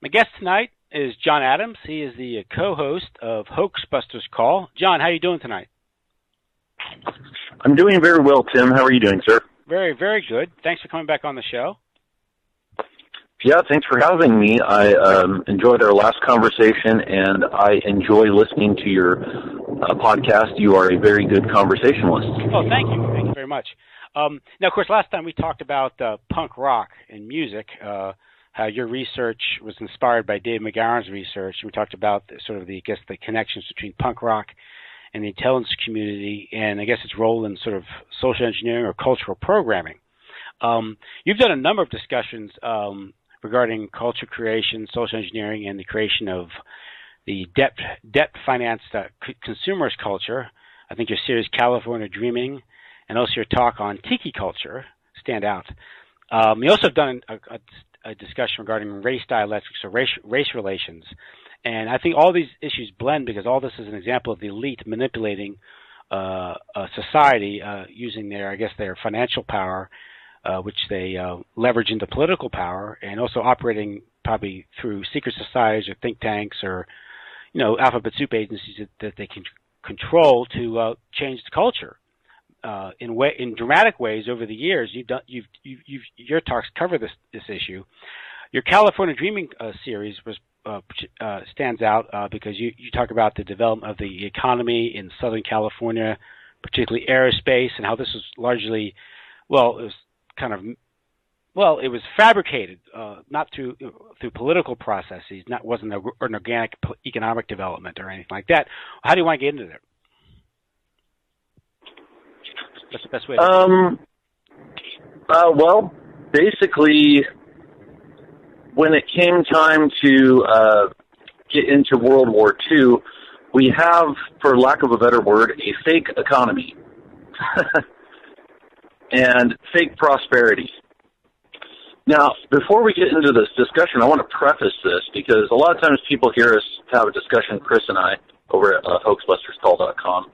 My guest tonight is John Adams. He is the co-host of Hoaxbusters Call. John, how are you doing tonight? I'm doing very well, Tim. How are you doing, sir? Very, very good. Thanks for coming back on the show. Yeah, thanks for having me. I enjoyed our last conversation, and I enjoy listening to your podcast. You are a very good conversationalist. Oh, thank you. Thank you very much. Now, of course, last time we talked about punk rock and music, how your research was inspired by Dave McGowan's research. We talked about the connections between punk rock and the intelligence community, and I guess its role in sort of social engineering or cultural programming. You've done a number of discussions regarding culture creation, social engineering, and the creation of the debt-financed consumerist culture. I think your series California Dreaming and also your talk on tiki culture stand out. You also have done a discussion regarding race dialectics or race relations. And I think all these issues blend because all this is an example of the elite manipulating a society using their financial power, which they leverage into political power, and also operating probably through secret societies or think tanks or, alphabet soup agencies that they can control to change the culture. In dramatic ways over the years, your talks cover this issue. Your California Dreaming series stands out because you talk about the development of the economy in Southern California, particularly aerospace, and how this was largely, it was fabricated, not through political processes. Wasn't an organic economic development or anything like that. How do you want to get into that? What's the best way to well, basically, when it came time to get into World War II, we have, for lack of a better word, a fake economy and fake prosperity. Now, before we get into this discussion, I want to preface this because a lot of times people hear us have a discussion, Chris and I, over at hoaxbusterscall.com.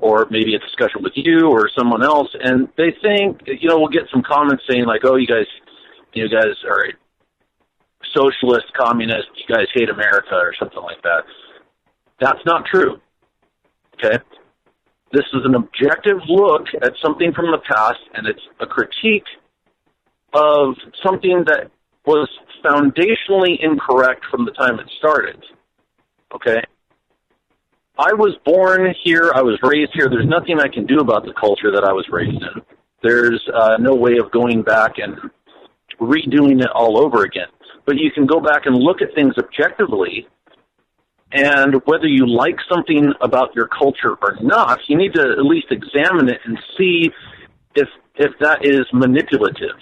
Or maybe a discussion with you or someone else, and they think, we'll get some comments saying like, "Oh, you guys are socialist, communist, you guys hate America," or something like that. That's not true. Okay, this is an objective look at something from the past, and it's a critique of something that was foundationally incorrect from the time it started. Okay. I was born here. I was raised here. There's nothing I can do about the culture that I was raised in. There's no way of going back and redoing it all over again. But you can go back and look at things objectively, and whether you like something about your culture or not, you need to at least examine it and see if that is manipulative.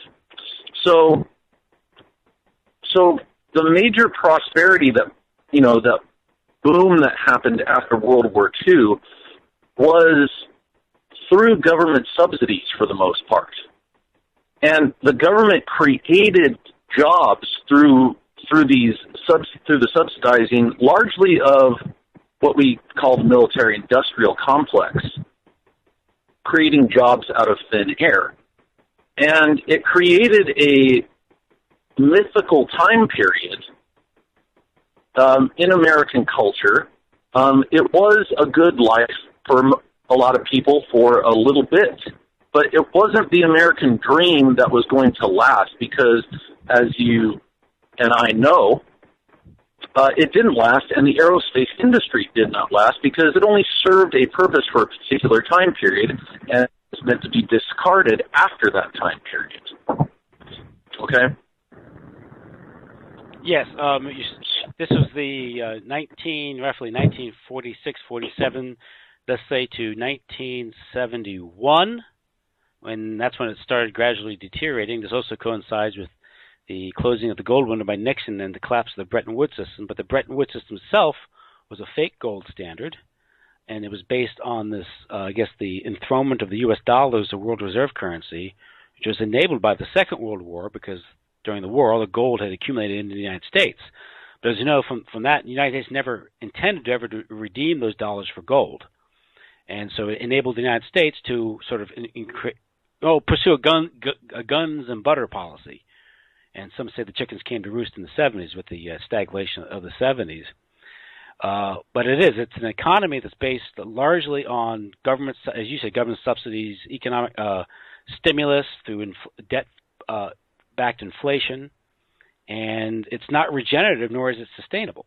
So the major prosperity that boom that happened after World War II was through government subsidies for the most part. And the government created jobs through the subsidizing largely of what we call the military-industrial complex, creating jobs out of thin air. And it created a mythical time period in American culture. It was a good life for a lot of people for a little bit, but it wasn't the American dream that was going to last because, as you and I know, it didn't last, and the aerospace industry did not last because it only served a purpose for a particular time period, and it was meant to be discarded after that time period. Okay? Yes, this was the roughly 1946, 47, let's say to 1971, that's when it started gradually deteriorating. This also coincides with the closing of the gold window by Nixon and the collapse of the Bretton Woods system. But the Bretton Woods system itself was a fake gold standard, and it was based on this, the enthronement of the U.S. dollar as the world reserve currency, which was enabled by the Second World War because during the war, all the gold had accumulated in the United States. But as you know, from that, the United States never intended to ever redeem those dollars for gold. And so it enabled the United States to sort of pursue a guns and butter policy. and some say the chickens came to roost in the 70s with the stagflation of the 70s. But it's an economy that's based largely on government, as you said, government subsidies, economic stimulus through debt-backed inflation, and it's not regenerative, nor is it sustainable.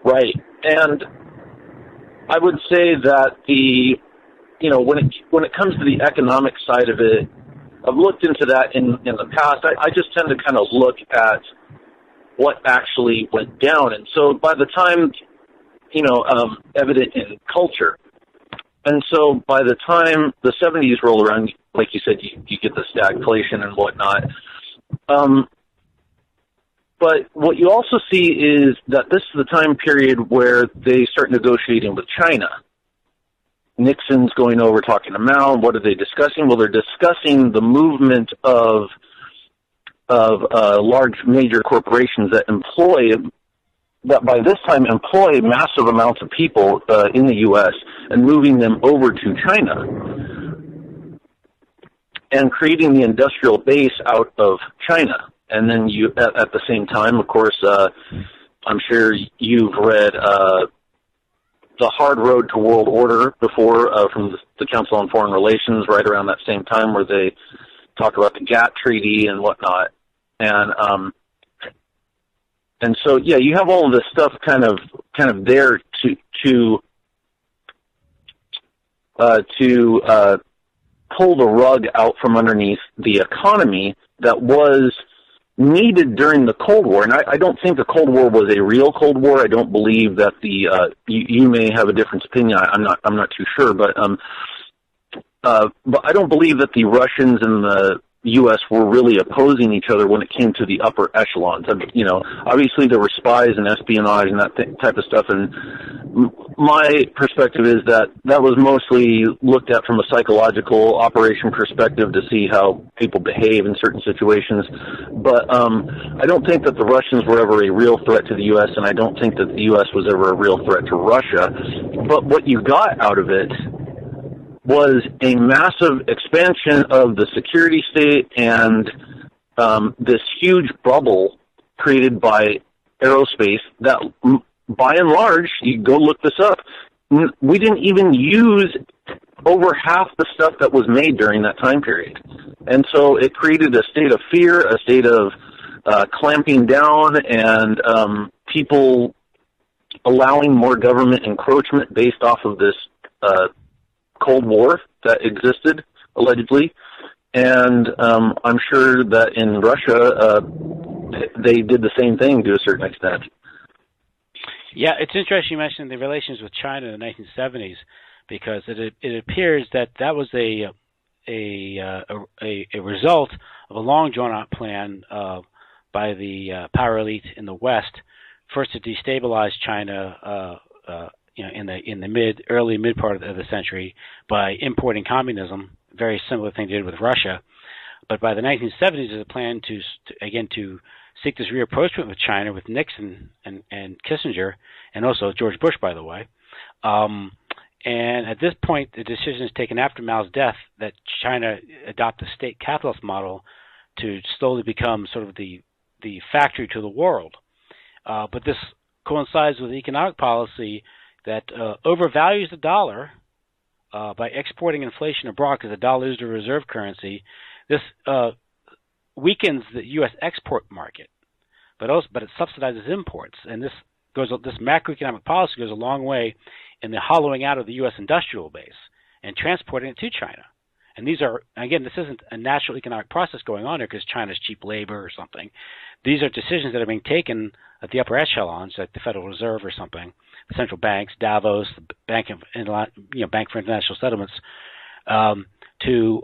Right, and I would say that when it comes to the economic side of it, I've looked into that in the past. I just tend to kind of look at what actually went down, and so by the time, evident in culture, and so by the time the 70s roll around, like you said, you get the stagflation and whatnot. But what you also see is that this is the time period where they start negotiating with China. Nixon's going over talking to Mao. What are they discussing? Well, they're discussing the movement of large major corporations that by this time employ massive amounts of people in the U.S. and moving them over to China and creating the industrial base out of China. And then you, at the same time, of course, I'm sure you've read The Hard Road to World Order before from the Council on Foreign Relations, right around that same time, where they talk about the GATT treaty and whatnot. And so, yeah, you have all of this stuff kind of there to pull the rug out from underneath the economy that was needed during the Cold War. And I don't think the Cold War was a real Cold War. I don't believe that you may have a different opinion. I'm not too sure, but I don't believe that the Russians and the U.S. were really opposing each other when it came to the upper echelons. Obviously there were spies and espionage and that type of stuff, and my perspective is that was mostly looked at from a psychological operation perspective to see how people behave in certain situations. But I don't think that the Russians were ever a real threat to the U.S., and I don't think that the U.S. was ever a real threat to Russia. But what you got out of it was a massive expansion of the security state and this huge bubble created by aerospace that, by and large, you go look this up, we didn't even use over half the stuff that was made during that time period. And so it created a state of fear, a state of clamping down, and people allowing more government encroachment based off of this Cold War that existed, allegedly. And I'm sure that in Russia, they did the same thing to a certain extent. Yeah, it's interesting you mentioned the relations with China in the 1970s, because it appears that was a result of a long drawn-out plan by the power elite in the West, first to destabilize China in the early mid part of the century by importing communism, very similar thing they did with Russia. But by the 1970s, there's a plan to seek this reapproachment with China with Nixon and Kissinger, and also George Bush, by the way. And at this point, the decision is taken after Mao's death that China adopt a state capitalist model to slowly become sort of the factory to the world. But this coincides with economic policy that overvalues the dollar by exporting inflation abroad, because the dollar is the reserve currency. This weakens the U.S. export market, but it subsidizes imports, and this macroeconomic policy goes a long way in the hollowing out of the U.S. industrial base and transporting it to China. And these are, again, this isn't a natural economic process going on here because China's cheap labor or something. These are decisions that are being taken at the upper echelons, like the Federal Reserve or something, the central banks, Davos, the Bank for International Settlements, to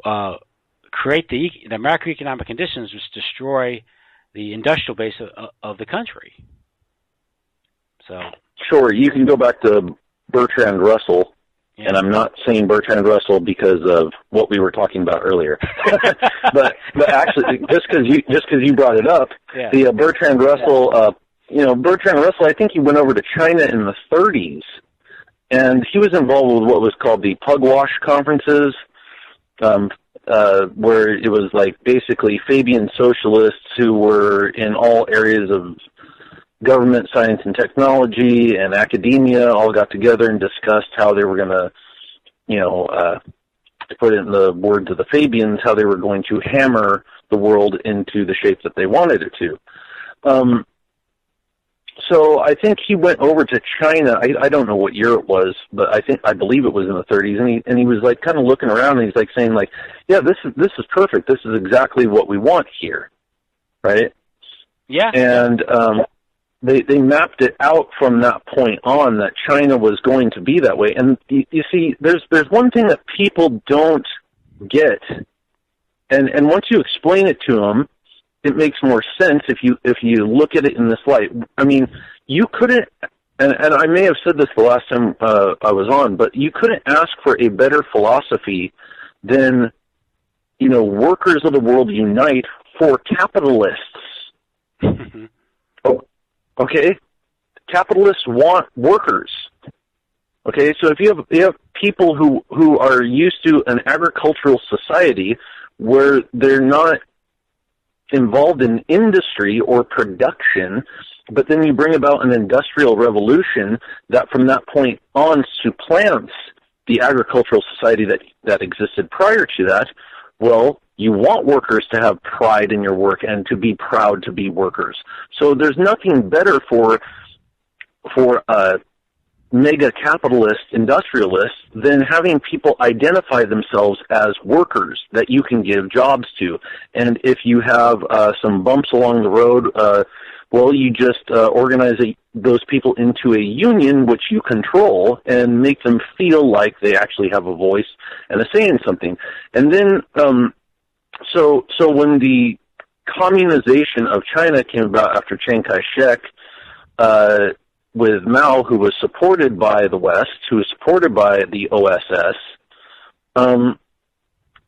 create the macroeconomic conditions which destroy the industrial base of the country. So, sure, you can go back to Bertrand Russell, yeah. And I'm not saying Bertrand Russell because of what we were talking about earlier, but actually, just because you brought it up, yeah. The Bertrand Russell, Bertrand Russell, I think he went over to China in the 30s, and he was involved with what was called the Pugwash conferences. where it was like basically Fabian socialists who were in all areas of government, science, and technology, and academia all got together and discussed how they were going to, to put it in the words of the Fabians, how they were going to hammer the world into the shape that they wanted it to. So I think he went over to China. I don't know what year it was, but I believe it was in the 30s. And he was like kind of looking around, and he's like saying like, yeah, this is perfect. This is exactly what we want here, right? Yeah. And they mapped it out from that point on that China was going to be that way. And you see, there's one thing that people don't get, and once you explain it to them, it makes more sense if you look at it in this light. I mean, you couldn't, and I may have said this the last time I was on, but you couldn't ask for a better philosophy than, workers of the world unite for capitalists. Oh, okay? Capitalists want workers. Okay, so if you have people who are used to an agricultural society where they're not involved in industry or production, but then you bring about an industrial revolution that from that point on supplants the agricultural society that existed prior to that, well, you want workers to have pride in your work and to be proud to be workers. So there's nothing better for mega capitalist industrialists than having people identify themselves as workers that you can give jobs to. And if you have some bumps along the road, well, you just organize those people into a union which you control and make them feel like they actually have a voice and a say in something. And then, so when the communization of China came about after Chiang Kai-shek, with Mao, who was supported by the West, who was supported by the OSS,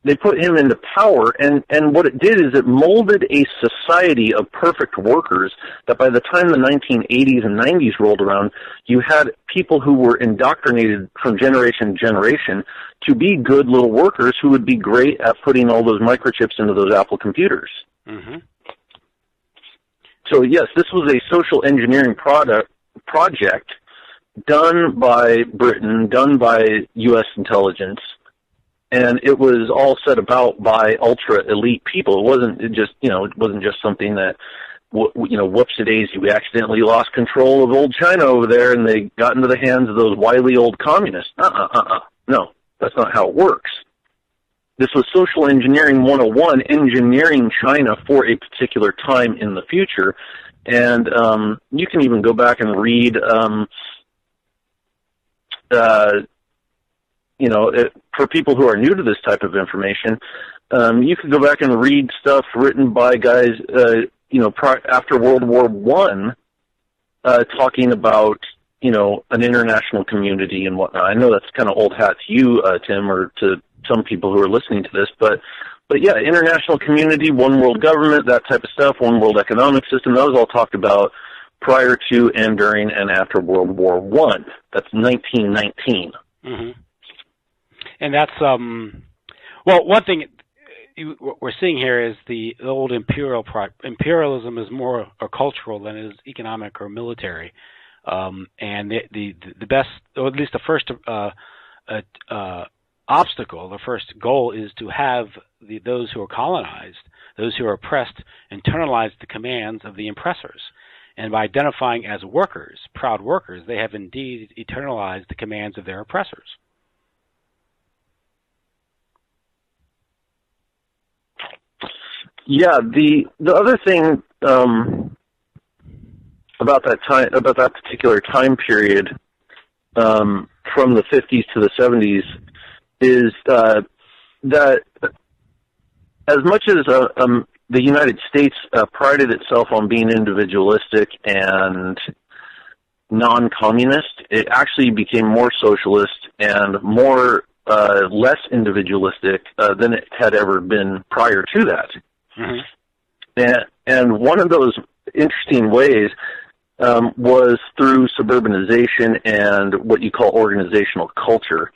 they put him into power, and what it did is it molded a society of perfect workers that by the time the 1980s and 90s rolled around, you had people who were indoctrinated from generation to generation to be good little workers who would be great at putting all those microchips into those Apple computers. Mm-hmm. So yes, this was a social engineering project done by Britain, done by U.S. intelligence, and it was all set about by ultra elite people. It wasn't just something that, whoops-a-daisy, we accidentally lost control of old China over there and they got into the hands of those wily old communists. No, that's not how it works. This was social engineering 101, engineering China for a particular time in the future. And you can even go back and read, for people who are new to this type of information, you could go back and read stuff written by guys, after World War I, talking about, an international community and whatnot. I know that's kind of old hat to you, Tim, or to some people who are listening to this, but yeah, international community, one world government, that type of stuff, one world economic system, that was all talked about prior to and during and after World War I. That's 1919. Mm-hmm. And that's, one thing what we're seeing here is the old imperialism is more cultural than it is economic or military. And the best, or at least the first obstacle, the first goal is to have those who are colonized, those who are oppressed, internalize the commands of the oppressors. And by identifying as workers, proud workers, they have indeed internalized the commands of their oppressors. Yeah, the other thing about that particular time period, from the 50s to the 70s, is that as much as the United States prided itself on being individualistic and non-communist, it actually became more socialist and more less individualistic than it had ever been prior to that. Mm-hmm. And one of those interesting ways was through suburbanization and what you call organizational culture.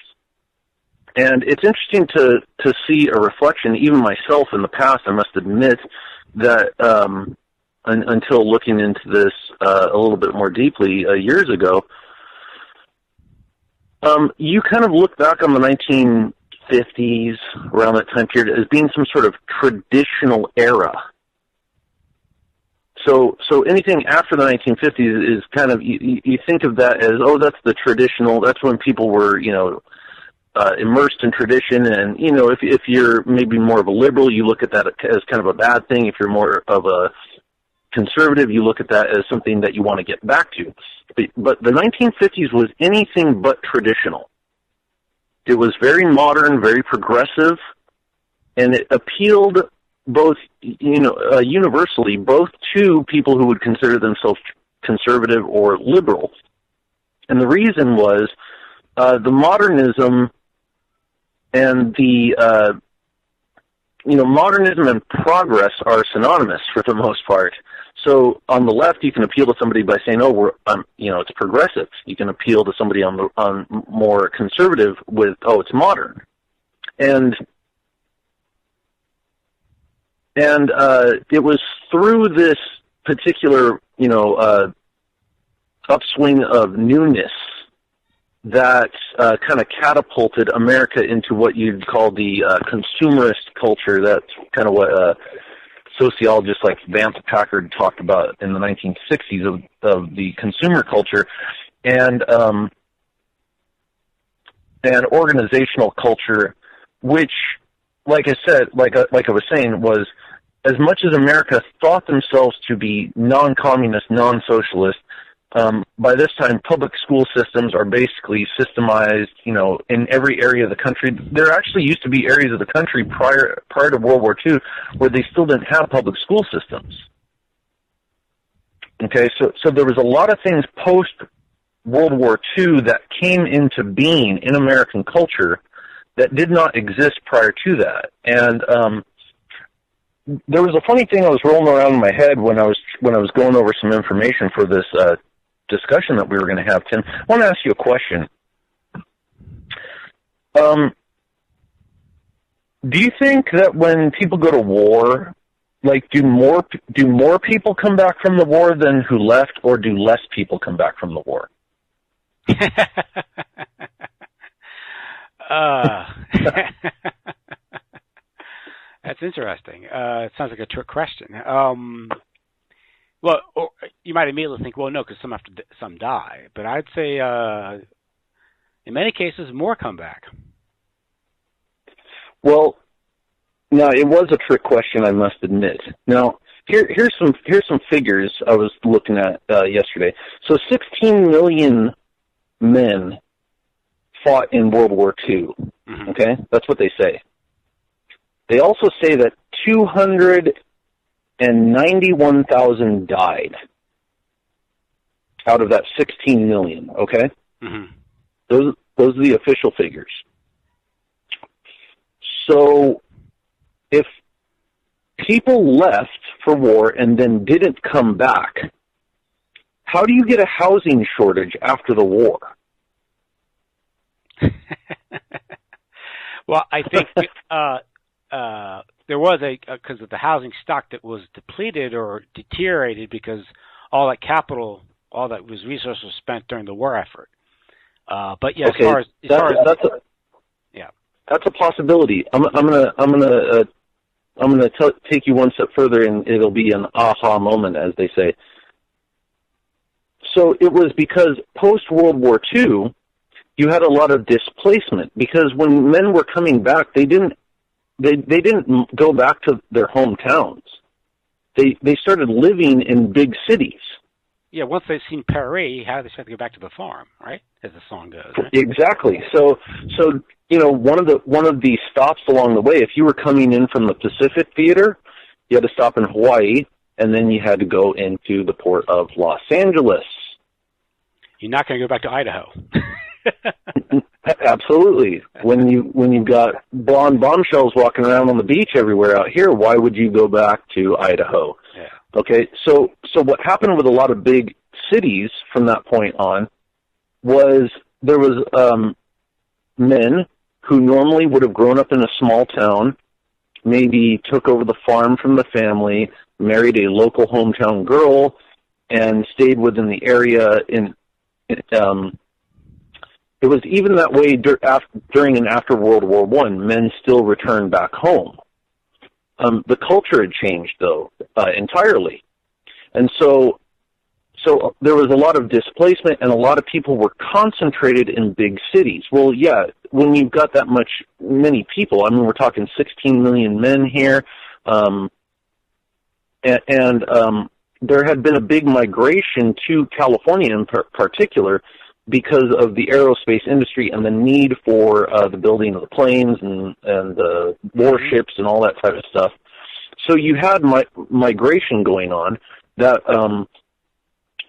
And it's interesting to see a reflection, even myself in the past, I must admit, that until looking into this a little bit more deeply years ago, you kind of look back on the 1950s, around that time period, as being some sort of traditional era. So anything after the 1950s is kind of, you think of that as, oh, that's the traditional, that's when people were, immersed in tradition, and, if you're maybe more of a liberal, you look at that as kind of a bad thing. If you're more of a conservative, you look at that as something that you want to get back to. But the 1950s was anything but traditional. It was very modern, very progressive, and it appealed both, universally, both to people who would consider themselves conservative or liberal. And the reason was the modernism and the, modernism and progress are synonymous for the most part. So on the left, you can appeal to somebody by saying, it's progressive. You can appeal to somebody on more conservative with, it's modern. And it was through this particular, upswing of newness that kind of catapulted America into what you'd call the consumerist culture. That's kind of what sociologists like Vance Packard talked about in the 1960s of the consumer culture, and organizational culture, which, like I said, like I was saying, was, as much as America thought themselves to be non-communist, non-socialist, by this time, public school systems are basically systemized, in every area of the country. There actually used to be areas of the country prior to World War II where they still didn't have public school systems. Okay, so there was a lot of things post-World War II that came into being in American culture that did not exist prior to that. And there was a funny thing I was rolling around in my head when I was going over some information for this discussion that we were going to have, Tim. I want to ask you a question. Do you think that when people go to war, like, do more people come back from the war than who left, or do less people come back from the war? That's interesting. It sounds like a trick question. Well, or you might immediately think, well, no, because some die. But I'd say, in many cases, more come back. Well, now it was a trick question, I must admit. Now, here's some figures I was looking at yesterday. So 16 million men fought in World War II. Mm-hmm. Okay, that's what they say. They also say that 291,000 died out of that 16 million. Okay, mm-hmm. Those are the official figures. So, if people left for war and then didn't come back, how do you get a housing shortage after the war? Well, I think there was because of the housing stock that was depleted or deteriorated because all that capital, all that was resources spent during the war effort. But yeah, okay, that's a possibility. I'm gonna take you one step further, and it'll be an aha moment, as they say. So it was because post World War II, you had a lot of displacement, because when men were coming back, they didn't go back to their hometowns. They started living in big cities. Yeah, once they've seen Paris, how do they start to go back to the farm, right? As the song goes. Right? Exactly. So one of the stops along the way, if you were coming in from the Pacific Theater, you had to stop in Hawaii, and then you had to go into the port of Los Angeles. You're not going to go back to Idaho. Absolutely. When you've got blonde bombshells walking around on the beach everywhere out here, why would you go back to Idaho? Yeah. Okay, so what happened with a lot of big cities from that point on was there was men who normally would have grown up in a small town, maybe took over the farm from the family, married a local hometown girl, and stayed within the area. It was even that way during and after World War I. Men still returned back home. The culture had changed, though, entirely. And so there was a lot of displacement, and a lot of people were concentrated in big cities. Well, yeah, when you've got that many people, I mean, we're talking 16 million men here, and there had been a big migration to California in particular because of the aerospace industry and the need for the building of the planes and the warships and all that type of stuff. So you had migration going on that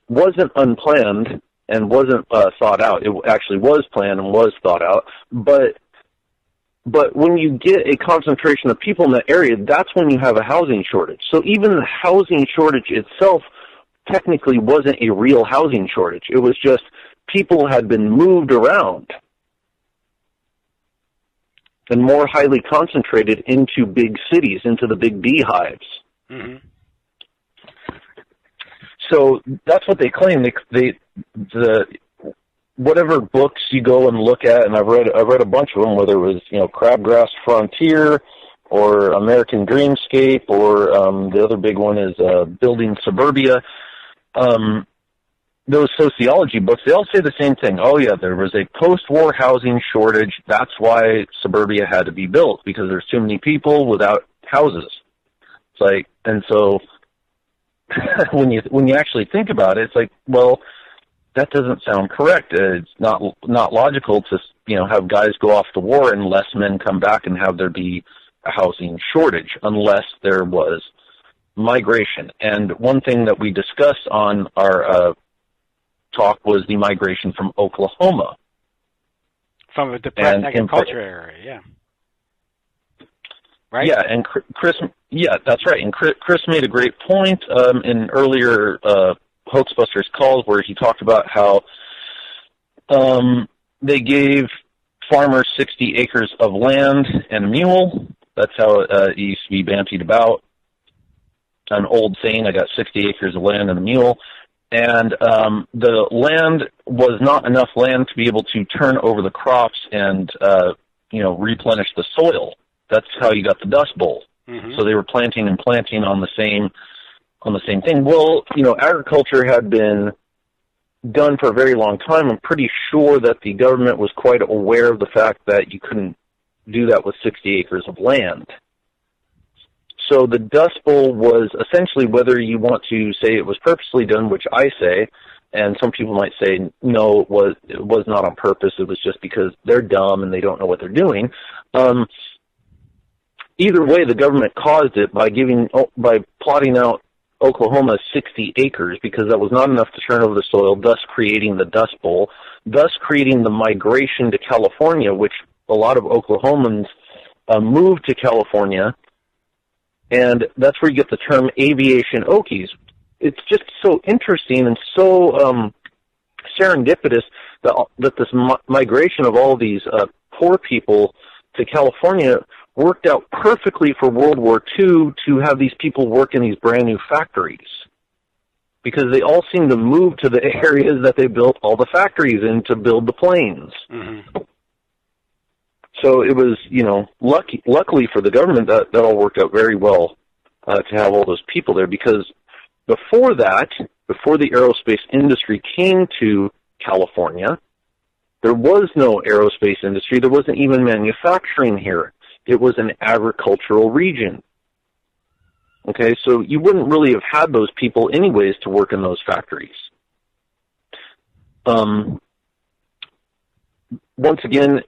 wasn't unplanned and wasn't thought out. It actually was planned and was thought out. But when you get a concentration of people in that area, that's when you have a housing shortage. So even the housing shortage itself technically wasn't a real housing shortage. It was just people had been moved around and more highly concentrated into big cities, into the big beehives. Mm-hmm. So that's what they claim. Whatever books you go and look at, and I've read a bunch of them, whether it was Crabgrass Frontier or American Dreamscape, or the other big one is Building Suburbia. Those sociology books, they all say the same thing. Oh yeah, there was a post-war housing shortage. That's why suburbia had to be built, because there's too many people without houses. It's like, and so when you actually think about it, it's like, well, that doesn't sound correct. It's not logical to have guys go off to war and less men come back and have there be a housing shortage unless there was migration. And one thing that we discussed on our talk was the migration from Oklahoma. From a depressed agriculture area, yeah. Right? Yeah, and Chris, yeah, that's right. And Chris made a great point in earlier Hoaxbusters calls where he talked about how they gave farmers 60 acres of land and a mule. That's how it used to be bantied about. An old saying, I got 60 acres of land and a mule. And the land was not enough land to be able to turn over the crops and, replenish the soil. That's how you got the Dust Bowl. Mm-hmm. So they were planting and planting on the same thing. Well, agriculture had been done for a very long time. I'm pretty sure that the government was quite aware of the fact that you couldn't do that with 60 acres of land. So the Dust Bowl was essentially, whether you want to say it was purposely done, which I say, and some people might say, no, it was not on purpose. It was just because they're dumb and they don't know what they're doing. Either way, the government caused it by plotting out Oklahoma 60 acres because that was not enough to turn over the soil, thus creating the Dust Bowl, thus creating the migration to California, which a lot of Oklahomans moved to California. And that's where you get the term aviation Okies. It's just so interesting and so serendipitous that this migration of all these poor people to California worked out perfectly for World War II to have these people work in these brand new factories. Because they all seem to move to the areas that they built all the factories in to build the planes. Mm-hmm. So it was, luckily for the government, that all worked out very well to have all those people there, because before the aerospace industry came to California, there was no aerospace industry. There wasn't even manufacturing here. It was an agricultural region. Okay, so you wouldn't really have had those people anyways to work in those factories. Once again,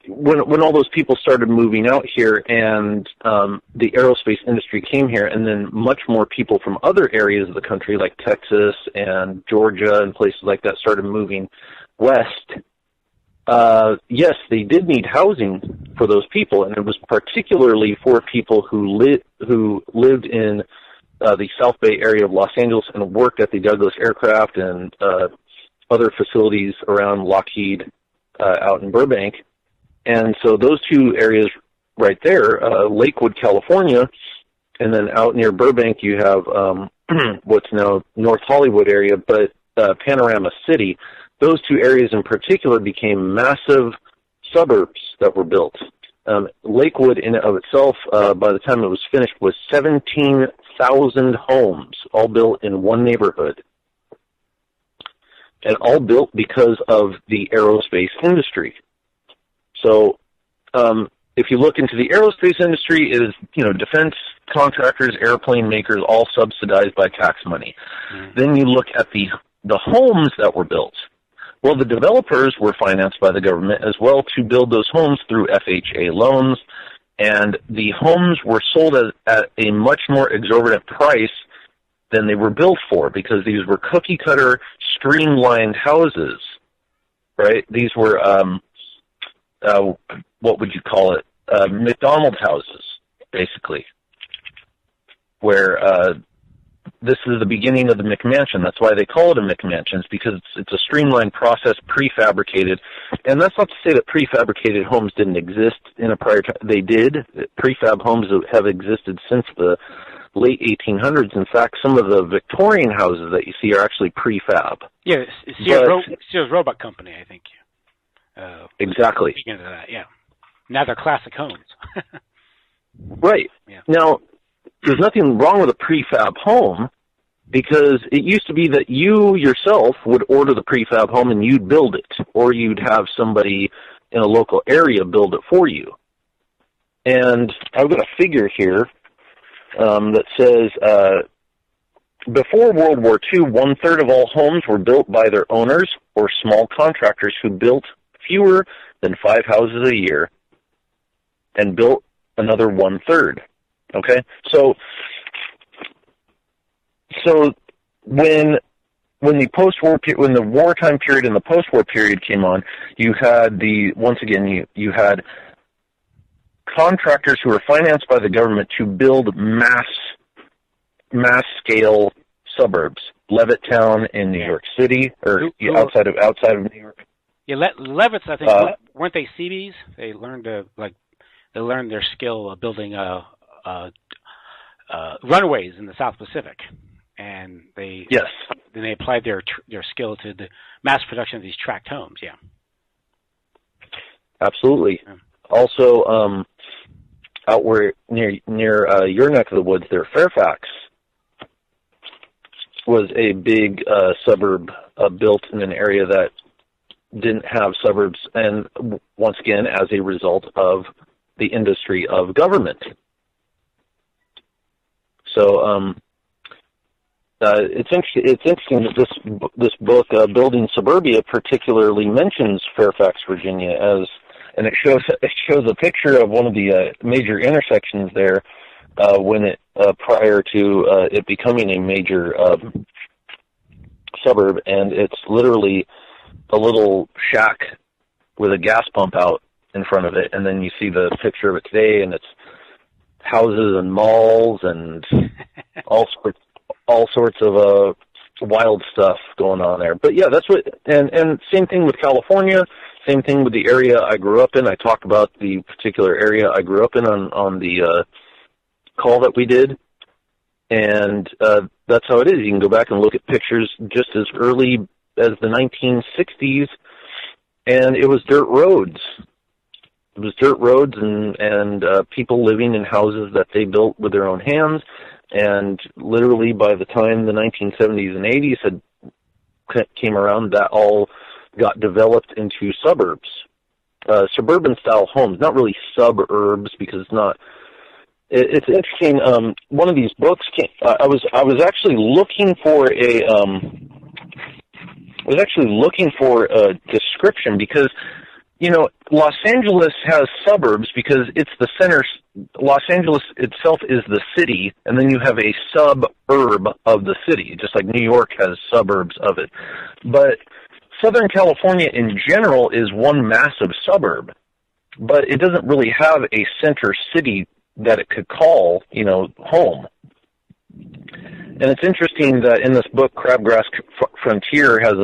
when all those people started moving out here and the aerospace industry came here, and then much more people from other areas of the country like Texas and Georgia and places like that started moving west, yes, they did need housing for those people, and it was particularly for people who lived in the South Bay area of Los Angeles and worked at the Douglas Aircraft and other facilities around Lockheed out in Burbank. And so those two areas right there, Lakewood, California, and then out near Burbank you have what's now North Hollywood area, but Panorama City. Those two areas in particular became massive suburbs that were built. Lakewood in and of itself, by the time it was finished, was 17,000 homes, all built in one neighborhood. And all built because of the aerospace industry. So if you look into the aerospace industry, it is, defense contractors, airplane makers, all subsidized by tax money. Mm-hmm. Then you look at the homes that were built. Well, the developers were financed by the government as well to build those homes through FHA loans, and the homes were sold at a much more exorbitant price than they were built for, because these were cookie-cutter, streamlined houses, right? These were, what would you call it? McDonald's houses, basically, where this is the beginning of the McMansion. That's why they call it a McMansion, is because it's a streamlined process, prefabricated. And that's not to say that prefabricated homes didn't exist in a prior time. They did. Prefab homes have existed since the late 1800s. In fact, some of the Victorian houses that you see are actually prefab. Yeah, Sears Roebuck Company, I think. Exactly. Speaking of that, yeah. Now they're classic homes. Right. Yeah. Now, there's nothing wrong with a prefab home, because it used to be that you yourself would order the prefab home and you'd build it, or you'd have somebody in a local area build it for you. And I've got a figure here that says before World War II, 1/3 of all homes were built by their owners or small contractors who built fewer than 5 houses a year and built another 1/3. Okay, so when the wartime period and the post-war period came on, you had you had contractors who were financed by the government to build mass scale suburbs. Levittown in New York City, or outside of New York. Yeah, Levitts, I think, weren't they CBs? They learned their skill of building runways in the South Pacific, and they applied their skill to the mass production of these tract homes. Yeah, absolutely. Yeah. Also, out where near your neck of the woods there, Fairfax was a big suburb built in an area that didn't have suburbs, and once again, as a result of the industry of government. So it's interesting that this book, Building Suburbia, particularly mentions Fairfax, Virginia, and it shows a picture of one of the major intersections there when it prior to it becoming a major suburb, and it's literally a little shack with a gas pump out in front of it, and then you see the picture of it today, and it's houses and malls and all sorts of wild stuff going on there. But yeah, that's what, and same thing with California, same thing with the area I grew up in. I talked about the particular area I grew up in on the call that we did, and that's how it is. You can go back and look at pictures just as early as the 1960s, and it was dirt roads. It was dirt roads and people living in houses that they built with their own hands, and literally by the time the 1970s and 80s came around, that all got developed into suburbs, suburban-style homes. Not really suburbs, because it's not. It's interesting. One of these books came. I was actually looking for a description, because Los Angeles has suburbs because it's the center. Los Angeles itself is the city, and then you have a suburb of the city, just like New York has suburbs of it. But Southern California in general is one massive suburb, but it doesn't really have a center city that it could call, home. And it's interesting that in this book, Crabgrass Frontier has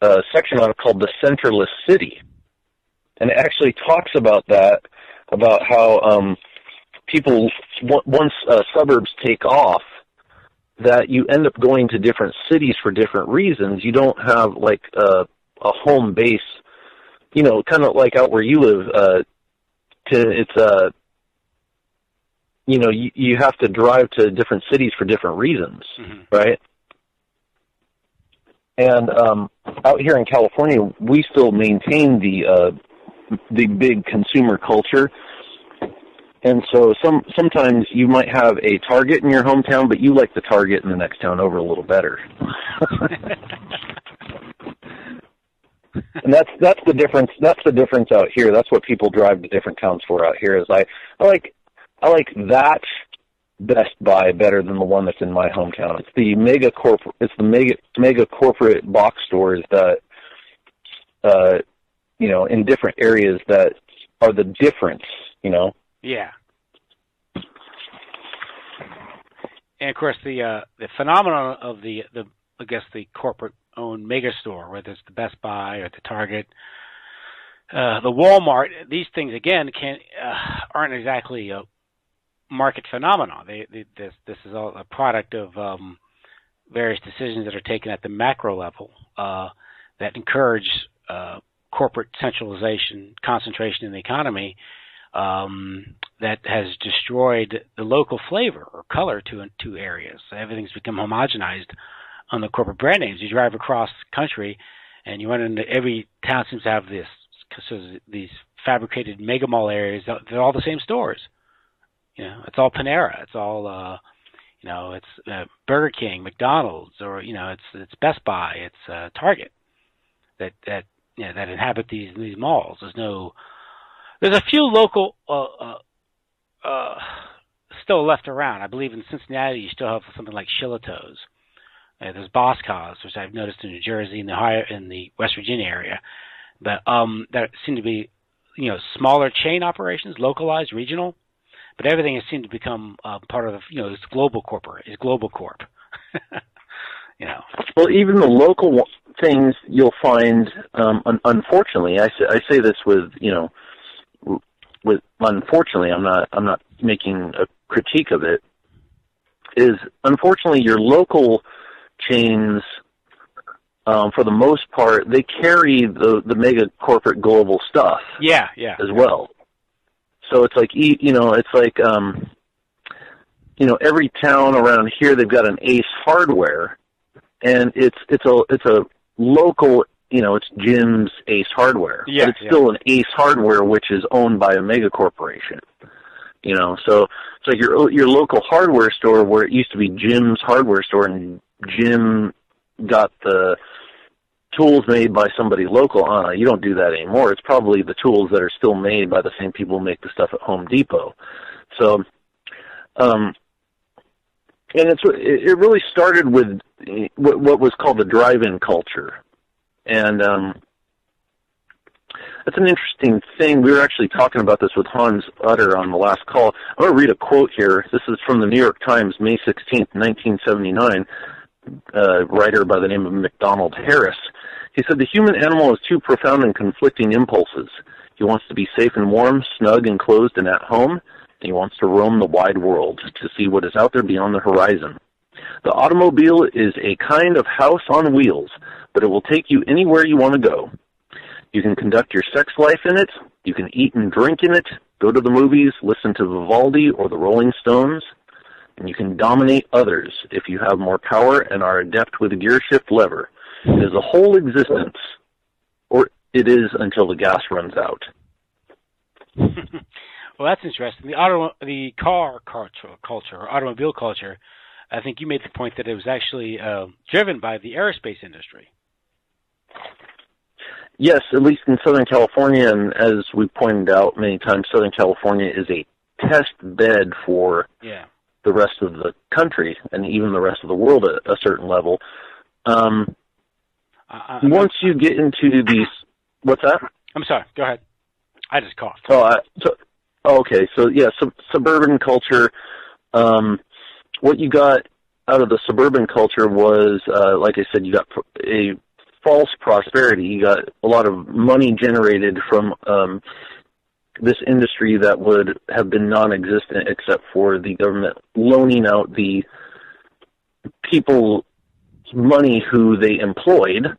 a section on it called The Centerless City. and it actually talks about that, about how people, once suburbs take off, that you end up going to different cities for different reasons. You don't have like a home base, you know, kind of like out where you live. You know, you have to drive to different cities for different reasons, right? And out here in California, we still maintain the big consumer culture. And so sometimes you might have a Target in your hometown, but you like the Target in the next town over a little better. And that's the difference. That's the difference out here. That's what people drive to different towns for out here. Is I like that Best Buy better than the one that's in my hometown. It's the mega corporate box stores that you know, in different areas that are the difference, you know. Yeah. And of course, the phenomenon of the I guess the corporate-owned mega store, whether it's the Best Buy or the Target, the Walmart, these things again aren't exactly a market phenomenon. This is all a product of various decisions that are taken at the macro level that encourage corporate centralization, concentration in the economy. That has destroyed the local flavor or color to areas. Everything's become homogenized on the corporate brand names. You drive across the country, and you run into every town seems to have these fabricated mega mall areas. They're all the same stores. You know, it's all Panera. It's all you know, it's Burger King, McDonald's, or you know, it's Best Buy, it's Target that you know, that inhabit these malls. There's a few local still left around. I believe in Cincinnati you still have something like Shillito's. There's Boscov's, which I've noticed in New Jersey and in the West Virginia area. But that seem to be, you know, smaller chain operations, localized, regional. But everything has seemed to become part of, you know, it's global corp. You know. Well, even the local things you'll find, unfortunately, I say this with, you know, unfortunately, I'm not making a critique of it, is unfortunately your local chains, for the most part, they carry the mega corporate global stuff. Yeah. As well. So it's like, you know, you know, every town around here, they've got an Ace Hardware, and it's a local, you know, it's Jim's Ace Hardware. Yeah, but it's still an Ace Hardware, which is owned by a mega corporation. You know, so it's like your local hardware store, where it used to be Jim's hardware store, and Jim got the tools made by somebody local. You don't do that anymore. It's probably the tools that are still made by the same people who make the stuff at Home Depot. So, and it really started with what was called the drive-in culture. And that's an interesting thing. We were actually talking about this with Hans Utter on the last call. I'm going to read a quote here. This is from the New York Times, May 16th, 1979, writer by the name of MacDonald Harris. He said, "The human animal has two profound and conflicting impulses. He wants to be safe and warm, snug, enclosed, and at home, and he wants to roam the wide world, to see what is out there beyond the horizon. The automobile is a kind of house on wheels, but it will take you anywhere you want to go. You can conduct your sex life in it, you can eat and drink in it, go to the movies, listen to Vivaldi or the Rolling Stones, and you can dominate others if you have more power and are adept with a gear shift lever. It is a whole existence, or it is until the gas runs out." Well, that's interesting. The car culture, or automobile culture, I think you made the point that it was actually driven by the aerospace industry. Yes, at least in Southern California, and as we pointed out many times, Southern California is a test bed for the rest of the country and even the rest of the world at a certain level. Once you get into these, what's that? I'm sorry. Go ahead. I just coughed. Okay. So yeah, suburban culture. What you got out of the suburban culture was, like I said, you got a false prosperity. You got a lot of money generated from this industry that would have been non-existent except for the government loaning out the people money who they employed,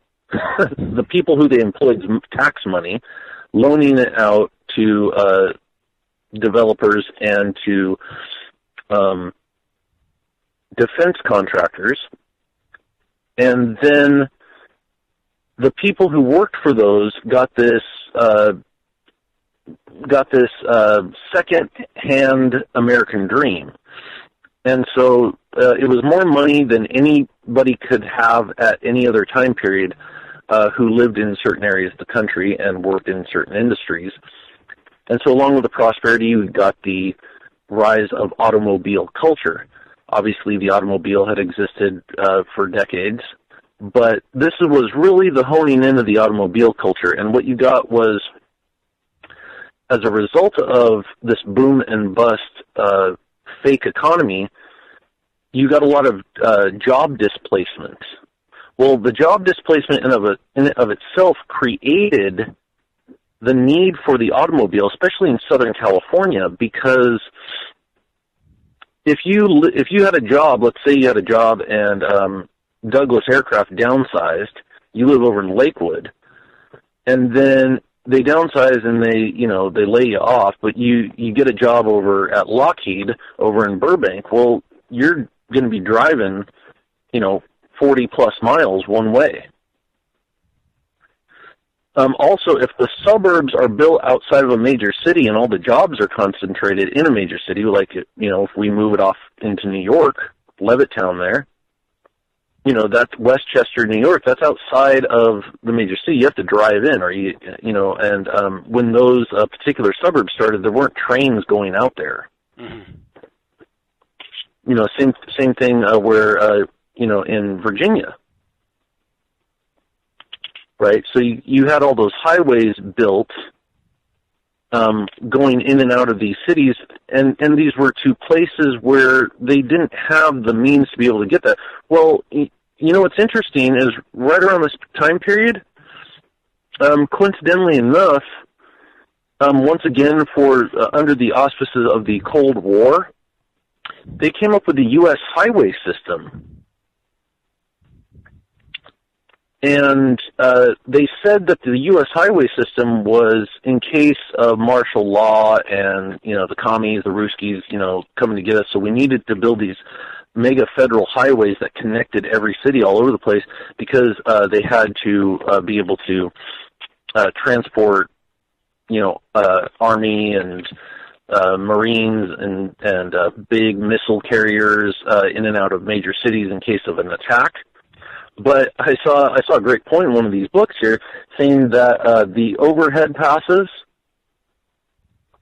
the people who they employed tax money, loaning it out to developers and to defense contractors, and then the people who worked for those got this second-hand American dream. And so it was more money than anybody could have at any other time period who lived in certain areas of the country and worked in certain industries. And so along with the prosperity, we got the rise of automobile culture. Obviously, the automobile had existed for decades, but this was really the honing in of the automobile culture. And what you got was, as a result of this boom and bust fake economy, you got a lot of job displacement. Well, the job displacement in and of itself created the need for the automobile, especially in Southern California, because if you had a job, let's say you had a job and Douglas Aircraft downsized, you live over in Lakewood, and then they downsize and they lay you off, but you get a job over at Lockheed over in Burbank. Well, you're going to be driving, 40 plus miles one way. Also, if the suburbs are built outside of a major city and all the jobs are concentrated in a major city, like, if we move it off into New York, Levittown there, that's Westchester, New York, that's outside of the major city. You have to drive in, when those particular suburbs started, there weren't trains going out there. Mm-hmm. Same thing where, in Virginia. Right, so you had all those highways built going in and out of these cities, and these were to places where they didn't have the means to be able to get that. Well, what's interesting is right around this time period, coincidentally enough, once again under the auspices of the Cold War, they came up with the U.S. highway system. And they said that the U.S. highway system was in case of martial law and, the commies, the Ruskies, coming to get us. So we needed to build these mega federal highways that connected every city all over the place because they had to be able to transport, Army and Marines and big missile carriers in and out of major cities in case of an attack. But I saw a great point in one of these books here saying that the overhead passes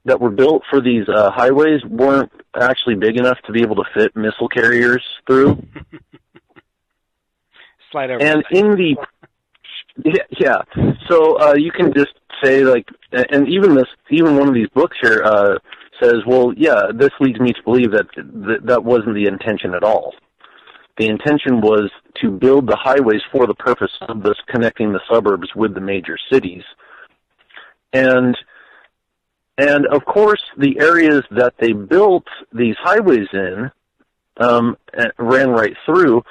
that were built for these highways weren't actually big enough to be able to fit missile carriers through. Slide over. And so you can just say and even one of these books here says, well, yeah, this leads me to believe that wasn't the intention at all. The intention was to build the highways for the purpose of this connecting the suburbs with the major cities. And of course, the areas that they built these highways in, ran right through,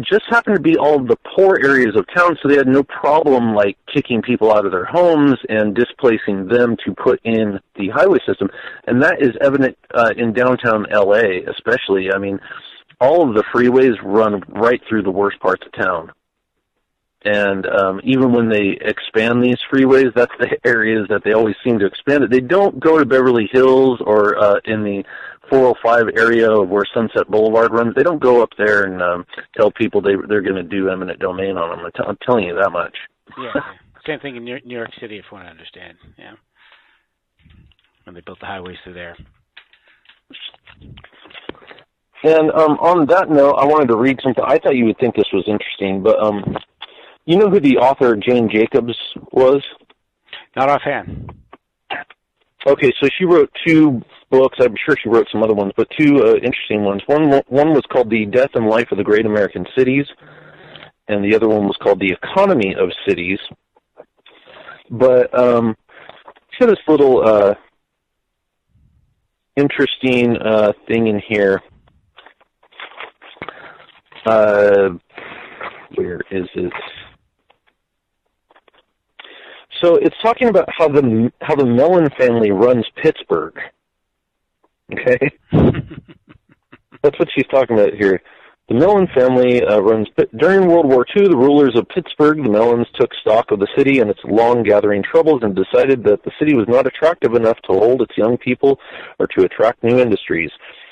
just happened to be all of the poor areas of town, so they had no problem kicking people out of their homes and displacing them to put in the highway system. And that is evident in downtown LA, especially. I mean, all of the freeways run right through the worst parts of town. And even when they expand these freeways, that's the areas that they always seem to expand it. They don't go to Beverly Hills or in the 405 area where Sunset Boulevard runs. They don't go up there and tell people they're going to do eminent domain on them. I'm telling you that much. Yeah. Same thing in New York City, if one understand. Yeah. When they built the highways through there. And on that note, I wanted to read something. I thought you would think this was interesting, but you know who the author Jane Jacobs was? Not offhand. Okay, so she wrote two books. I'm sure she wrote some other ones, but two interesting ones. One was called The Death and Life of the Great American Cities, and the other one was called The Economy of Cities. But see this little interesting thing in here. Where is it? So it's talking about how the Mellon family runs Pittsburgh. Okay, that's what she's talking about here. The Mellon family runs. During World War II, the rulers of Pittsburgh, the Mellons, took stock of the city and its long gathering troubles and decided that the city was not attractive enough to hold its young people or to attract new industries.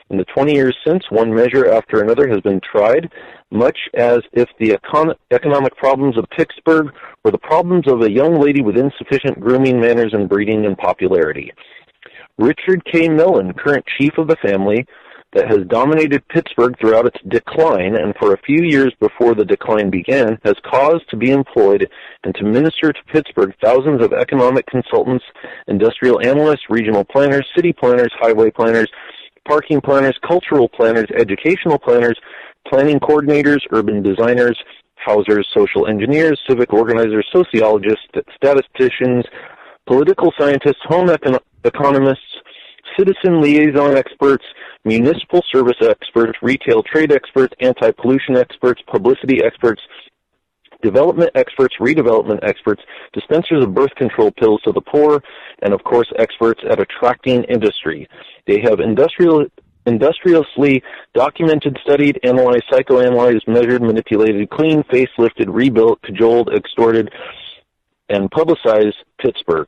In the 20 years since, one measure after another has been tried, much as if the economic problems of Pittsburgh were the problems of a young lady with insufficient grooming, manners, and breeding and popularity. Richard K. Mellon, current chief of the family that has dominated Pittsburgh throughout its decline, and for a few years before the decline began, has caused to be employed and to minister to Pittsburgh thousands of economic consultants, industrial analysts, regional planners, city planners, highway planners, parking planners, cultural planners, educational planners, planning coordinators, urban designers, housers, social engineers, civic organizers, sociologists, statisticians, political scientists, home economists, citizen liaison experts, municipal service experts, retail trade experts, anti-pollution experts, publicity experts, development experts, redevelopment experts, dispensers of birth control pills to the poor, and of course experts at attracting industry. They have industriously documented, studied, analyzed, psychoanalyzed, measured, manipulated, cleaned, facelifted, rebuilt, cajoled, extorted, and publicized Pittsburgh.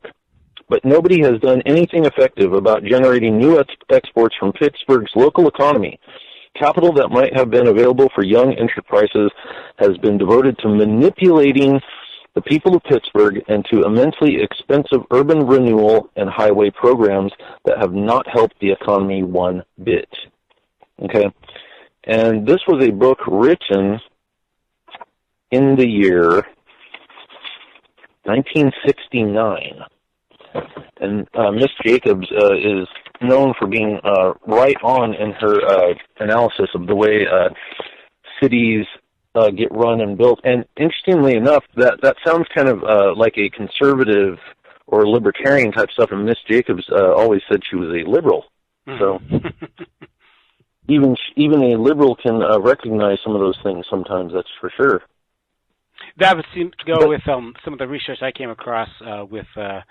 But nobody has done anything effective about generating new exports from Pittsburgh's local economy. Capital that might have been available for young enterprises has been devoted to manipulating the people of Pittsburgh and to immensely expensive urban renewal and highway programs that have not helped the economy one bit. Okay? And this was a book written in the year 1969. And Miss Jacobs is known for being right on in her analysis of the way cities get run and built. And interestingly enough, that sounds kind of like a conservative or libertarian type stuff, and Miss Jacobs always said she was a liberal. So even a liberal can recognize some of those things sometimes, that's for sure. That would seem to go with some of the research I came across with the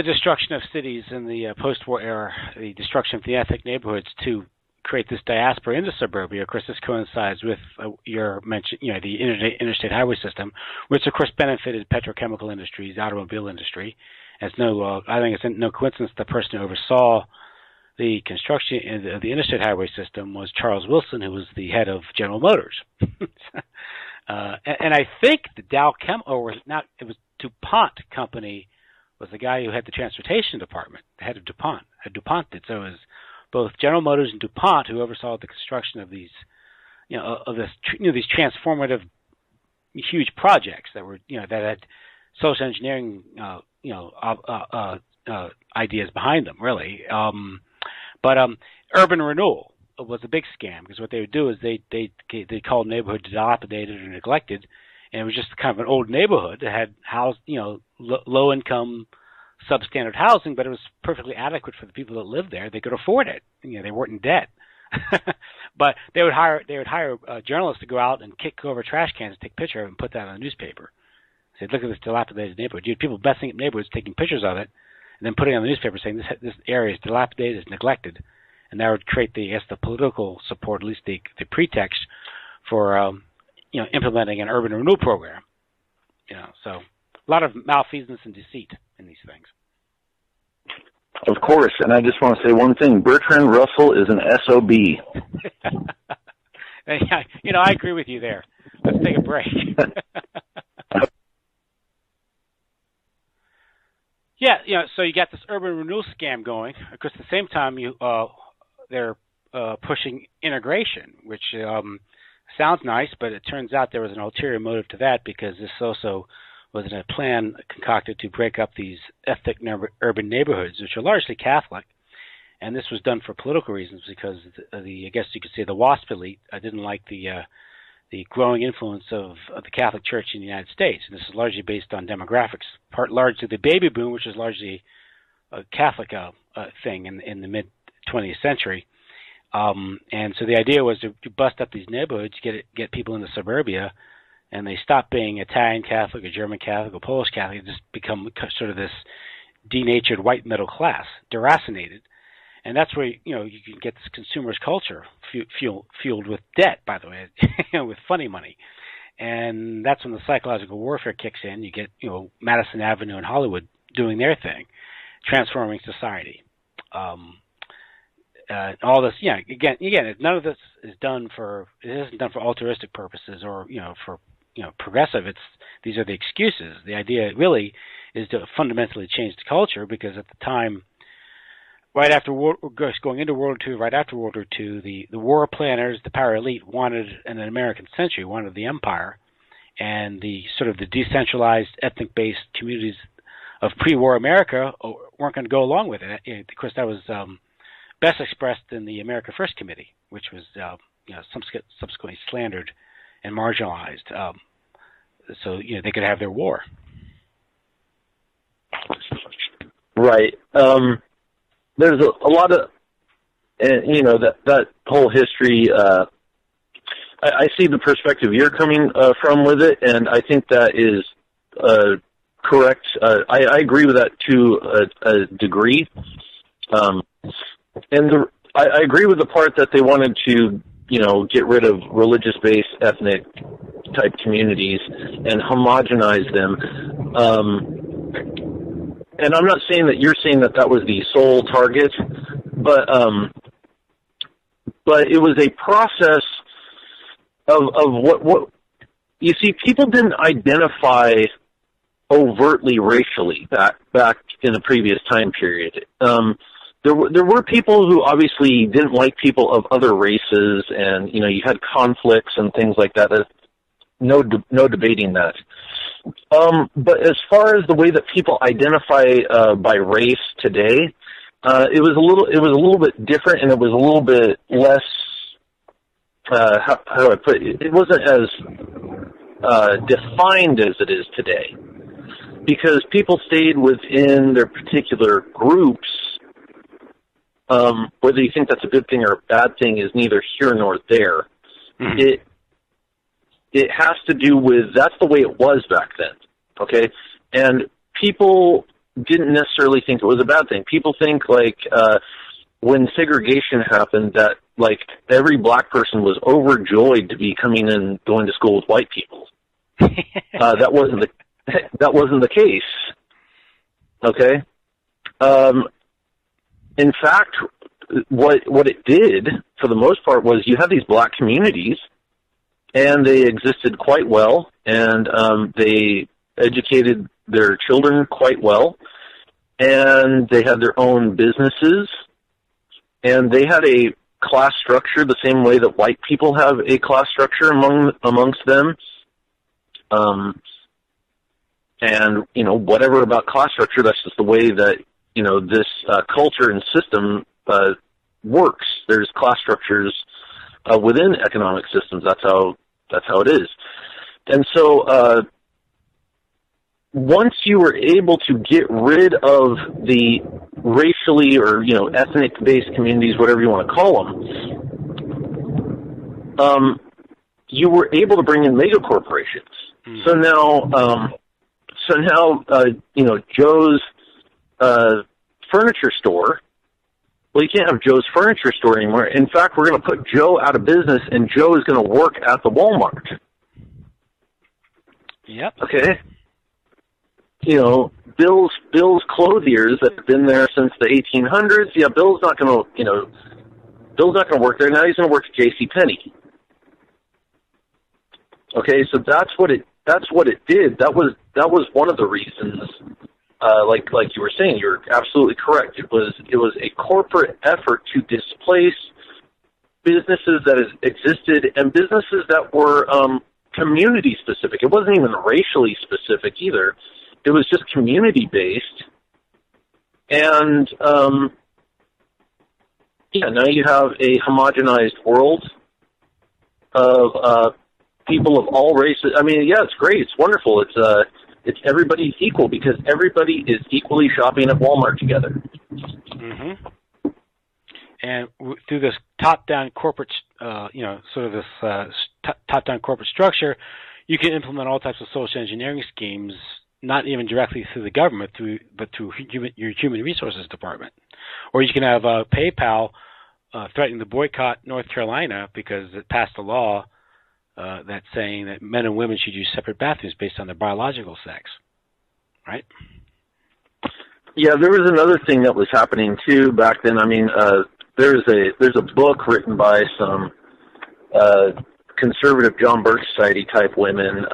destruction of cities in the post-war era, the destruction of the ethnic neighborhoods to create this diaspora into suburbia. Of course, this coincides with your mention, the interstate highway system, which of course benefited petrochemical industries, automobile industry. I think it's no coincidence the person who oversaw the construction of the interstate highway system was Charles Wilson, who was the head of General Motors. And I think the it was DuPont company was the guy who had the transportation department, the head of DuPont. DuPont did. So it was both General Motors and DuPont who oversaw the construction of these, these transformative, huge projects that were, that had social engineering, ideas behind them, really. But urban renewal was a big scam because what they would do is they called neighborhoods dilapidated or neglected, and it was just kind of an old neighborhood that had low income, substandard housing, but it was perfectly adequate for the people that lived there. They could afford it. They weren't in debt. But they would hire journalists to go out and kick over trash cans, take a picture of it, and put that on the newspaper. Say, look at this dilapidated neighborhood. You had people messing up neighborhoods, taking pictures of it, and then putting it on the newspaper saying this area is dilapidated, it's neglected, and that would create the political support, at least the pretext for implementing an urban renewal program. So a lot of malfeasance and deceit in these things. Of course, and I just want to say one thing: Bertrand Russell is an SOB. I agree with you there. Let's take a break. So you got this urban renewal scam going. Of course, at the same time, they're pushing integration, which sounds nice, but it turns out there was an ulterior motive to that because this also was in a plan concocted to break up these ethnic urban neighborhoods, which are largely Catholic. And this was done for political reasons because I guess you could say the WASP elite didn't like the the growing influence of the Catholic Church in the United States. And this is largely based on demographics, part largely the baby boom, which is largely a Catholic thing in the mid-20th century. And so the idea was to bust up these neighborhoods, get people into suburbia, and they stop being Italian Catholic or German Catholic or Polish Catholic, and just become sort of this denatured white middle class, deracinated. And that's where you can get this consumerist culture fueled with debt, by the way, with funny money. And that's when the psychological warfare kicks in. You get Madison Avenue and Hollywood doing their thing, transforming society. All this, again, none of this is done it isn't done for altruistic purposes or for progressive. These are the excuses. The idea really is to fundamentally change the culture, because at the time, right after going into World War II, right after World War II, the war planners, the power elite, wanted an American century, wanted the empire, and the sort of the decentralized, ethnic-based communities of pre-war America weren't going to go along with it. Of course, that was best expressed in the America First Committee, which was subsequently slandered and marginalized, so they could have their war. Right. There's a lot of, that whole history. I see the perspective you're coming from with it, and I think that is correct. I agree with that to a degree. I agree with the part that they wanted to, get rid of religious-based, ethnic-type communities and homogenize them. And I'm not saying that you're saying that was the sole target, but it was a process of what you see. People didn't identify overtly racially back in the previous time period. There were people who obviously didn't like people of other races, and you had conflicts and things like that. No debating that. But as far as the way that people identify by race today, it was a little bit different, and it was a little bit less. How do I put it? It wasn't as defined as it is today, because people stayed within their particular groups. Whether you think that's a good thing or a bad thing is neither here nor there. Mm-hmm. It has to do with, that's the way it was back then, okay? And people didn't necessarily think it was a bad thing. People think, when segregation happened, that, every black person was overjoyed to be coming and going to school with white people. That wasn't the case, okay? In fact, what it did, for the most part, was you had these black communities, and they existed quite well, and they educated their children quite well, and they had their own businesses, and they had a class structure the same way that white people have a class structure amongst them. And, whatever about class structure, that's just the way that, this culture and system works. There's class structures within economic systems. That's how it is. And so once you were able to get rid of the racially or ethnic-based communities, whatever you want to call them, you were able to bring in mega corporations. Mm. So now, Joe's furniture store. Well, you can't have Joe's furniture store anymore. In fact, we're going to put Joe out of business, and Joe is going to work at the Walmart. Yep. Okay. Bill's clothiers that have been there since the 1800s. Yeah, Bill's not going to work there now. He's going to work at JCPenney. Okay, so that's what it did. That was one of the reasons. Like you were saying, you're absolutely correct. It was a corporate effort to displace businesses that existed and businesses that were community specific. It wasn't even racially specific either. It was just community based. And now you have a homogenized world of people of all races. I mean, yeah, it's great. It's wonderful. It's everybody's equal because everybody is equally shopping at Walmart together. Mm-hmm. And through this top-down corporate, sort of this top-down corporate structure, you can implement all types of social engineering schemes, not even directly through the government, but through your human resources department. Or you can have PayPal threatening to boycott North Carolina because it passed a law that's saying that men and women should use separate bathrooms based on their biological sex, right? Yeah, there was another thing that was happening too back then. I mean, there's a book written by some conservative John Birch Society type women.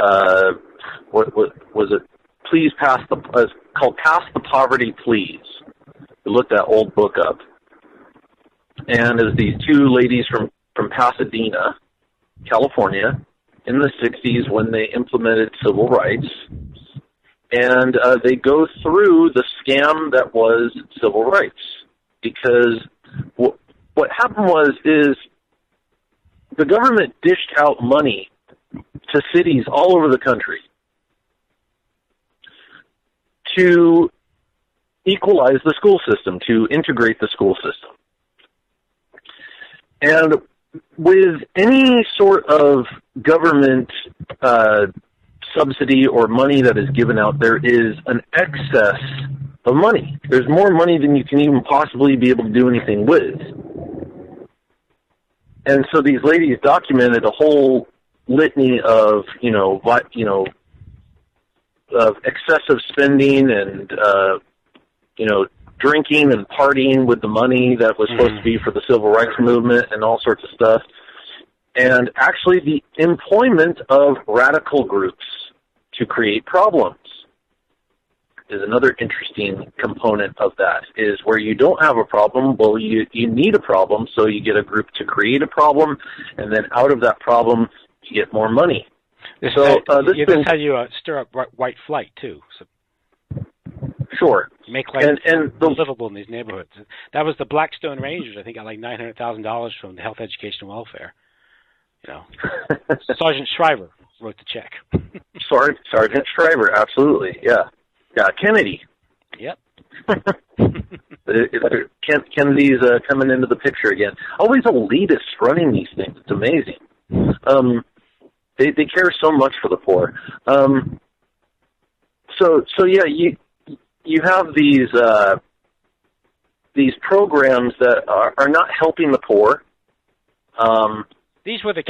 What was it? Please pass the. It's called "Pass the Poverty, Please." You look that old book up, and as these two ladies from Pasadena, California, in the '60s when they implemented civil rights, and they go through the scam that was civil rights because. What happened is the government dished out money to cities all over the country to equalize the school system, to integrate the school system. And with any sort of government subsidy or money that is given out, there is an excess of money. There's more money than you can even possibly be able to do anything with. And so these ladies documented a whole litany of, of excessive spending and, drinking and partying with the money that was supposed to be for the civil rights movement and all sorts of stuff. And actually the employment of radical groups to create problems is another interesting component of that, is where you don't have a problem, well, you need a problem, so you get a group to create a problem, and then out of that problem, you get more money. That's how you stir up white flight, too. So sure. Make life livable in these neighborhoods. That was the Blackstone Rangers, I think, got like $900,000 from the Health, Education, and Welfare. Sergeant Shriver wrote the check. Sergeant Shriver, absolutely, yeah. Yeah, Kennedy. Yep. Kennedy's coming into the picture again. Always elitists running these things. It's amazing. They care so much for the poor. So yeah, you have these programs that are not helping the poor. These were the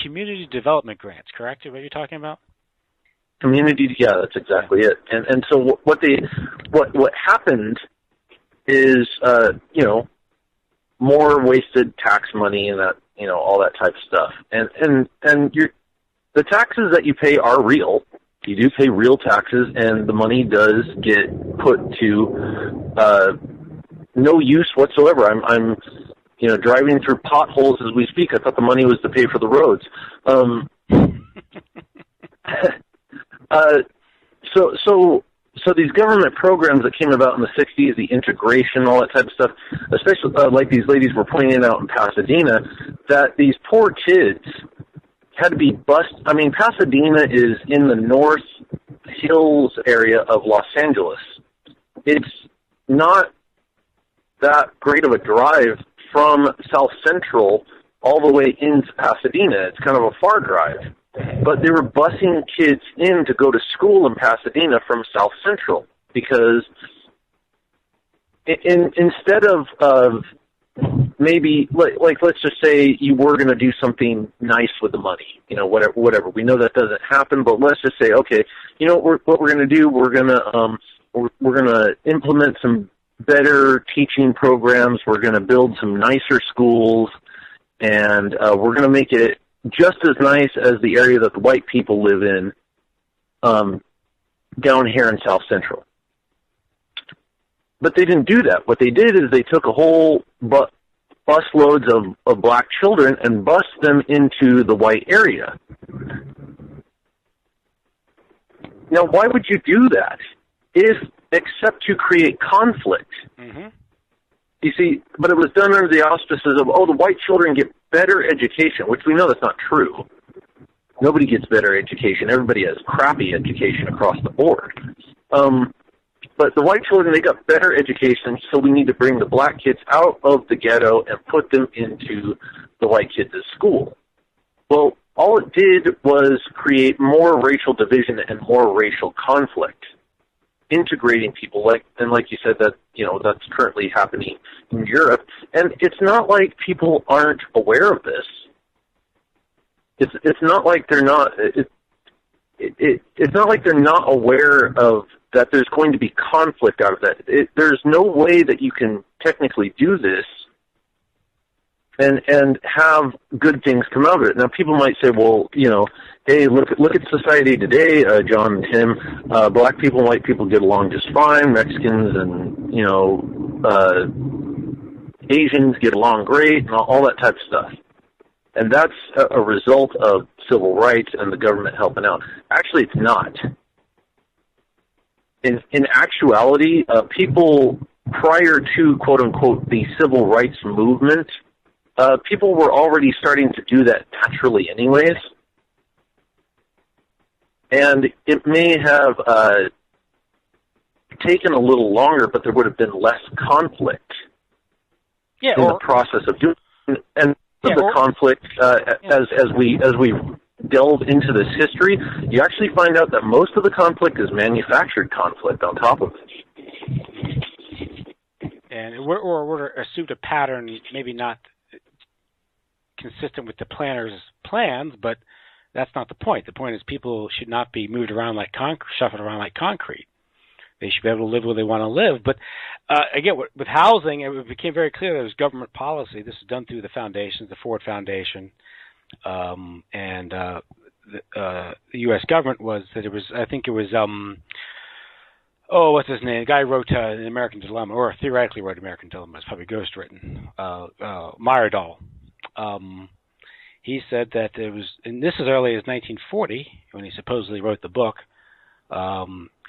community development grants, correct? What you're talking about? Community, yeah, that's exactly it. And so what happened is more wasted tax money and that all that type of stuff. And the taxes that you pay are real. You do pay real taxes, and the money does get put to no use whatsoever. I'm driving through potholes as we speak. I thought the money was to pay for the roads. So these government programs that came about in the 60s, the integration, all that type of stuff, especially like these ladies were pointing out in Pasadena, that these poor kids had to be bused. I mean, Pasadena is in the North Hills area of Los Angeles. It's not that great of a drive from South Central all the way into Pasadena. It's kind of a far drive. But they were busing kids in to go to school in Pasadena from South Central because instead of maybe, like let's just say you were going to do something nice with the money, whatever. We know that doesn't happen, but let's just say, okay, what we're going to do, we're going to implement some better teaching programs. We're going to build some nicer schools, and we're going to make it just as nice as the area that the white people live in down here in South Central. But they didn't do that. What they did is they took a whole busloads of black children and bused them into the white area. Now, why would you do that except to create conflict? Mm-hmm. You see, but it was done under the auspices of, the white children get better education, which we know that's not true. Nobody gets better education. Everybody has crappy education across the board. But the white children, they got better education, so we need to bring the black kids out of the ghetto and put them into the white kids' school. Well, all it did was create more racial division and more racial conflict, integrating people like you said, that, you know, that's currently happening in Europe. And it's not like people aren't aware of this. It's not like they're not. It's not like they're not aware of that. There's going to be conflict out of that. There's no way that you can technically do this and have good things come out of it. Now, people might say, well, you know, hey, look at society today, John and Tim. Black people and white people get along just fine. Mexicans and, you know, Asians get along great, and all that type of stuff. And that's a result of civil rights and the government helping out. Actually, it's not. In actuality, people prior to, quote-unquote, the civil rights movement, people were already starting to do that naturally anyways. And it may have taken a little longer, but there would have been less conflict in the process of doing it. And the conflict, as we delve into this history, you actually find out that most of the conflict is manufactured conflict on top of it. And we're assumed a pattern, maybe not consistent with the planner's plans, but that's not the point. The point is people should not be moved around like shuffled around like concrete. They should be able to live where they want to live. But again, with housing, it became very clear there was government policy. This was done through the foundations, the Ford Foundation, and the U.S. government was that it was. I think it was. What's his name? The guy who wrote The American Dilemma, or theoretically wrote American Dilemma. It's probably ghostwritten. Myrdal. He said that it was, and this as early as 1940 when he supposedly wrote the book.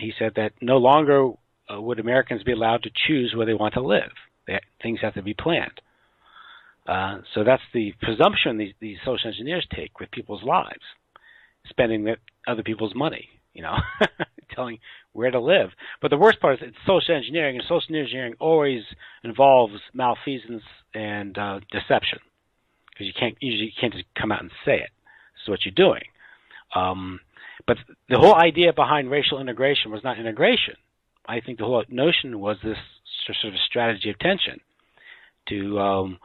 He said that no longer would Americans be allowed to choose where they want to live. Things have to be planned. So that's the presumption these social engineers take with people's lives, spending other people's money, you know, telling where to live. But the worst part is it's social engineering, and social engineering always involves malfeasance and deception, because you can't just come out and say it. This is what you're doing. But the whole idea behind racial integration was not integration. I think the whole notion was this sort of strategy of tension to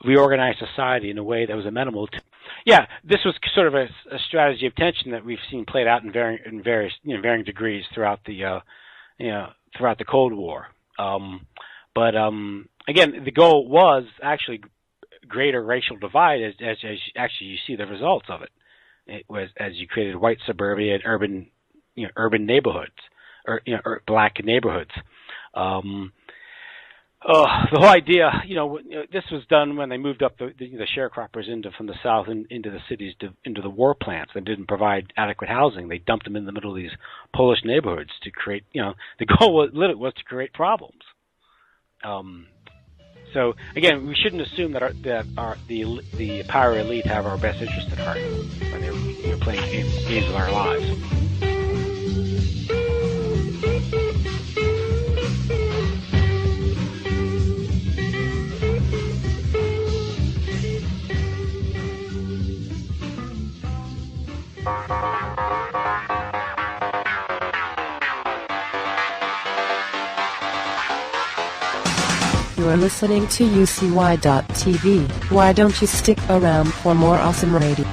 reorganize society in a way that was amenable to. Yeah, this was sort of a strategy of tension that we've seen played out in varying degrees throughout the throughout the Cold War. But again, the goal was actually greater racial divide as actually you see the results of it. It was as you created white suburbia and urban neighborhoods, or black neighborhoods. The whole idea, this was done when they moved up the sharecroppers from the south into the cities, into the war plants, and didn't provide adequate housing. They dumped them in the middle of these Polish neighborhoods to create. The goal was to create problems. So again, we shouldn't assume that the power elite have our best interest at heart when they're playing games with our lives. You are listening to UCY.tv. Why don't you stick around for more awesome radio?